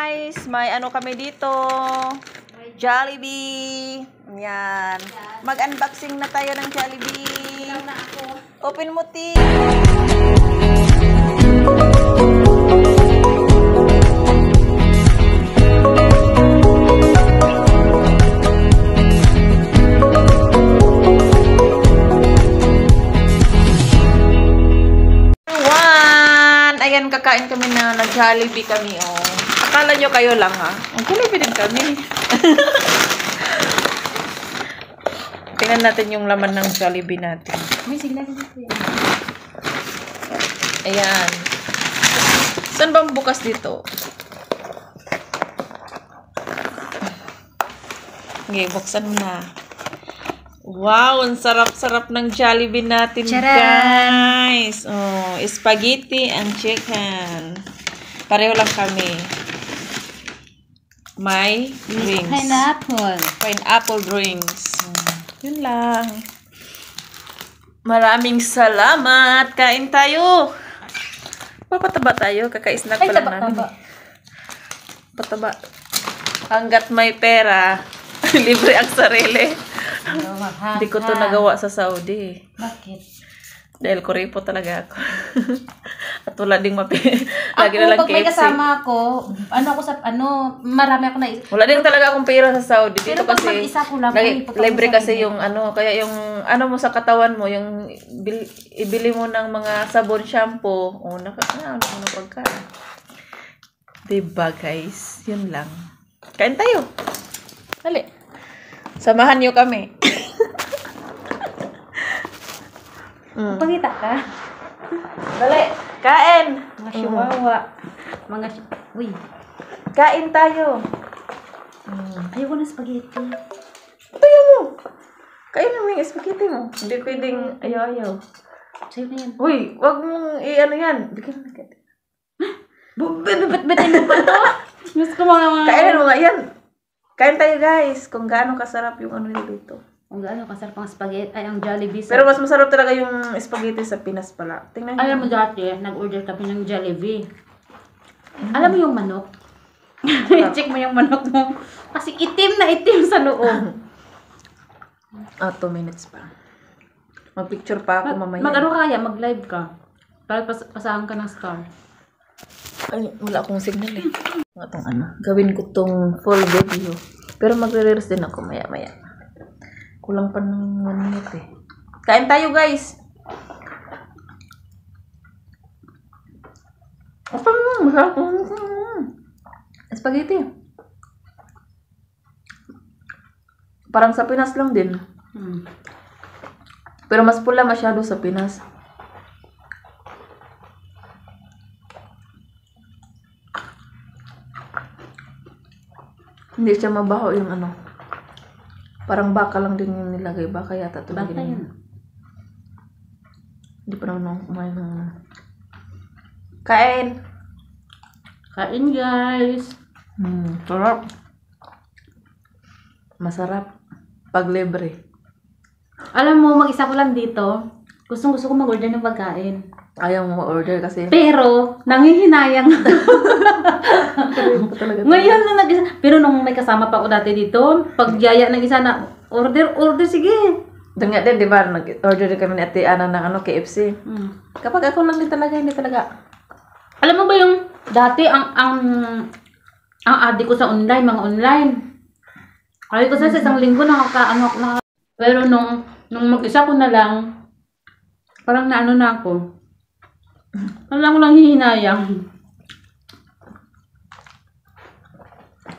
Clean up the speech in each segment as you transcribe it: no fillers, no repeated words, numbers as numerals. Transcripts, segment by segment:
guys, may ano kami dito, Jollibee. Yan. Mag-unboxing na tayo ng Jollibee. Open mo, T. Ayan, kakain kami na Jollibee kami, oh. Akala nyo kayo lang, ha? Ang Jollibee din kami. Tingnan natin yung laman ng Jollibee natin. May sigla dito yan. Ayan. Saan bang bukas dito? Okay, buksan mo na. Wow, ang sarap-sarap ng Jollibee natin, guys. Oh, spaghetti and chicken. Pareho lang kami. May drinks. Pineapple. Pineapple drinks. Yun lang. Maraming salamat. Kain tayo. Papataba tayo. Kaka-snack pa lang namin. Pataba. Hanggat may pera, libre ang sarili. Hindi ko to nagawa sa Saudi. Bakit? Dahil kuripo talaga ako. At wala ding lagi ako, na lang pag may kasama ako, marami ako na... Wala din talaga akong pera sa Saudi. Dito pero kasi, mag-isa ko lang, libre kasi yung kaya yung mo sa katawan mo, yung ibili mo ng mga sabon, shampoo, pagkain. Diba guys? Yun lang. Kain tayo. Dali. Samahan niyo kami. Pagkita ka. Dali. Kain. Mga chihuahua. Uy. Kain tayo. Ayoko na spaghetti. Tayo mo. Kain mo yung spaghetti mo. Hindi pwedeng ayaw-ayaw. Sa'yo na yan. Uy, wag mong i-ano yan. Bigyan mo na kita. Ba't-ba't-ba't pa to? Gusto ko mga... Kainin mo nga yan. Kain tayo guys. Kung gaano kasarap yung ano nila dito. Kung gaano kasarap ang spaghetti, ay ang Jollibee. Pero mas masarap talaga yung spaghetti sa Pinas pala. Tingnan nyo. Alam mo dati, nag-order kami ng Jollibee. Alam mo yung manok? I-check mo yung manok mo. Kasi itim na itim sa loob. 2 minutes pa. Mag-picture pa ako mamaya. Mag-ano kaya? Mag-live ka. Para pasahan ka ng star. Ay, wala akong signal eh. Gawin ko tong full video. Pero magre-reels din ako maya-maya. Kulang pa ng 1 minute eh. Kain tayo guys! Apa mo? Masarap. Spaghetti. Parang sa Pinas lang din. Pero mas pula masyado sa Pinas. Hindi siya mabaho yung parang baka lang din yung nilagay. Baka yata ito. Baka yun. Hindi pa naman kumain ng... Kain! Kain guys! Sarap. Masarap. Pag libre. Alam mo, mag-isa ko lang dito. Gustong-gusto ko mag-order ng pagkain. Ayaw mo ma-order kasi... Pero, nangihinayang. Ngayon na nag-isa. Pero nung may kasama pa ako dati dito, pag yaya ng isa na, order, sige. Doon nga din, di ba? Nag-order din kami ni Ate Ana ng KFC. Kapag ako lang din talaga, hindi talaga. Alam mo ba yung dati, ang adik ko sa online, mga online. Kaya ko sa isang linggo, pero nung mag-isa ko na lang, parang naano na ako. Wala ko lang hihinayang.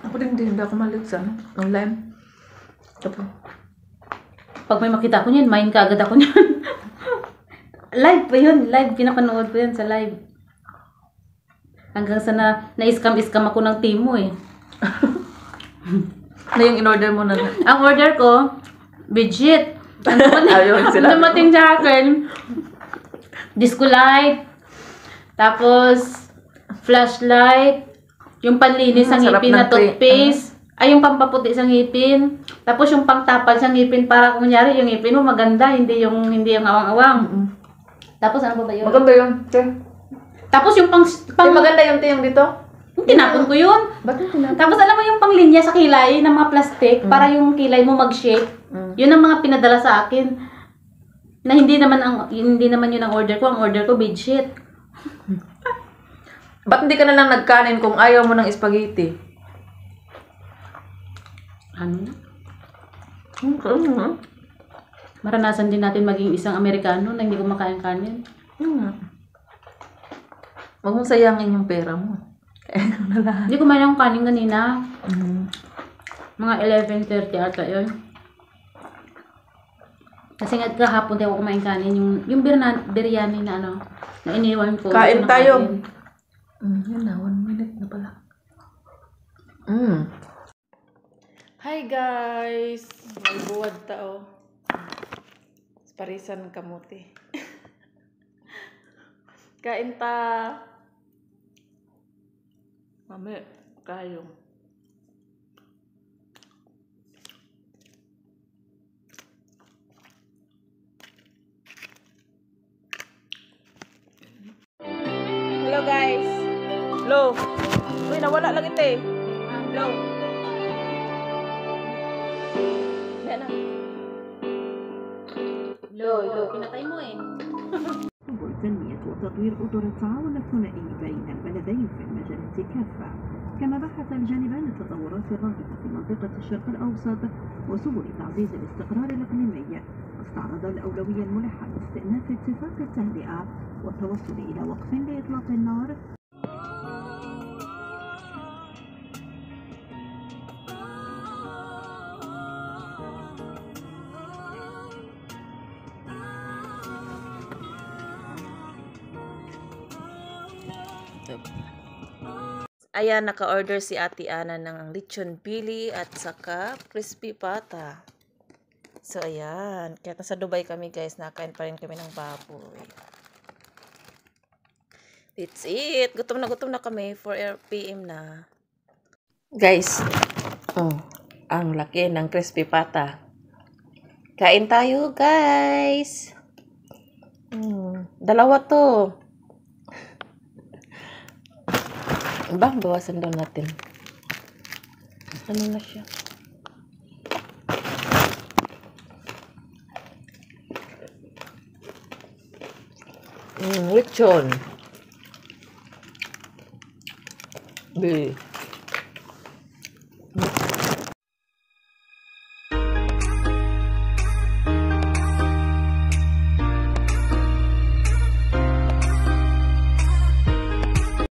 Ako din, hindi ako malig sa online. Tapos, pag may makita ko niyan, main ka agad ako niyan. Live pa yun. Live. Pinapanood ko yan sa live. Hanggang sa na-scam ako ng Timo eh. ano yung in-order mo na? Ang order ko, budget. Ayun sila. Dumating sa akin, disco light, tapos flashlight, yung panlinis sa ngipin na toothpaste, ay yung pampaputi sa ngipin, tapos yung pangtapal sa ngipin para kunyari yung ngipin mo maganda, hindi yung awang-awang. Tapos ano ba yun? Maganda yun. Tapos yung maganda yung tiyong dito? Tinapon ko yun. Bakit tinapon? Tapos alam mo yung panglinya sa kilay ng mga plastic para yung kilay mo mag-shape. Yun ang mga pinadala sa akin. Na hindi naman yun ang order ko. Ang order ko bedsheet. Ba't hindi ka na lang nagkanin kung ayaw mo ng spaghetti? Ano na? Maranasan din natin maging isang Amerikano na hindi kumakain kanin. Huwag mong sayangin yung pera mo. Hindi kumain akong kanin kanina. Mga 11:30 ata yun. Kasi nga kahapon di ako kumain kanin. Yung biryani na ano, na iniwan ko. Kain tayo. Yun na, 1 minute na pala. Hi guys! May buwad tao. Parisan kamuti. Kain ta. Mami, kayo. Hello guys. Hello. Uy, nawala lang ito eh. Hello. Yan na. Hello. Pinatay mo eh. والتنمية وتطوير أطر التعاون الثنائي بين البلدين في المجالات كافة، كما بحث الجانبان التطورات الراهنة في منطقة الشرق الأوسط وسبل تعزيز الاستقرار الإقليمي، واستعرض الأولوية الملحة لاستئناف اتفاق التهدئة والتوصل إلى وقف لإطلاق النار. Ayan, naka-order si Ate Ana ng lechon pili at saka crispy pata. So, ayan. Kaya nasa Dubai kami guys, nakain pa rin kami ng baboy. That's it. Gutom na kami. 4 PM na. Guys, ang laki ng crispy pata. Kain tayo guys. Dalawa to. Bang, bawasan daw natin. Ano na siya? Lechon.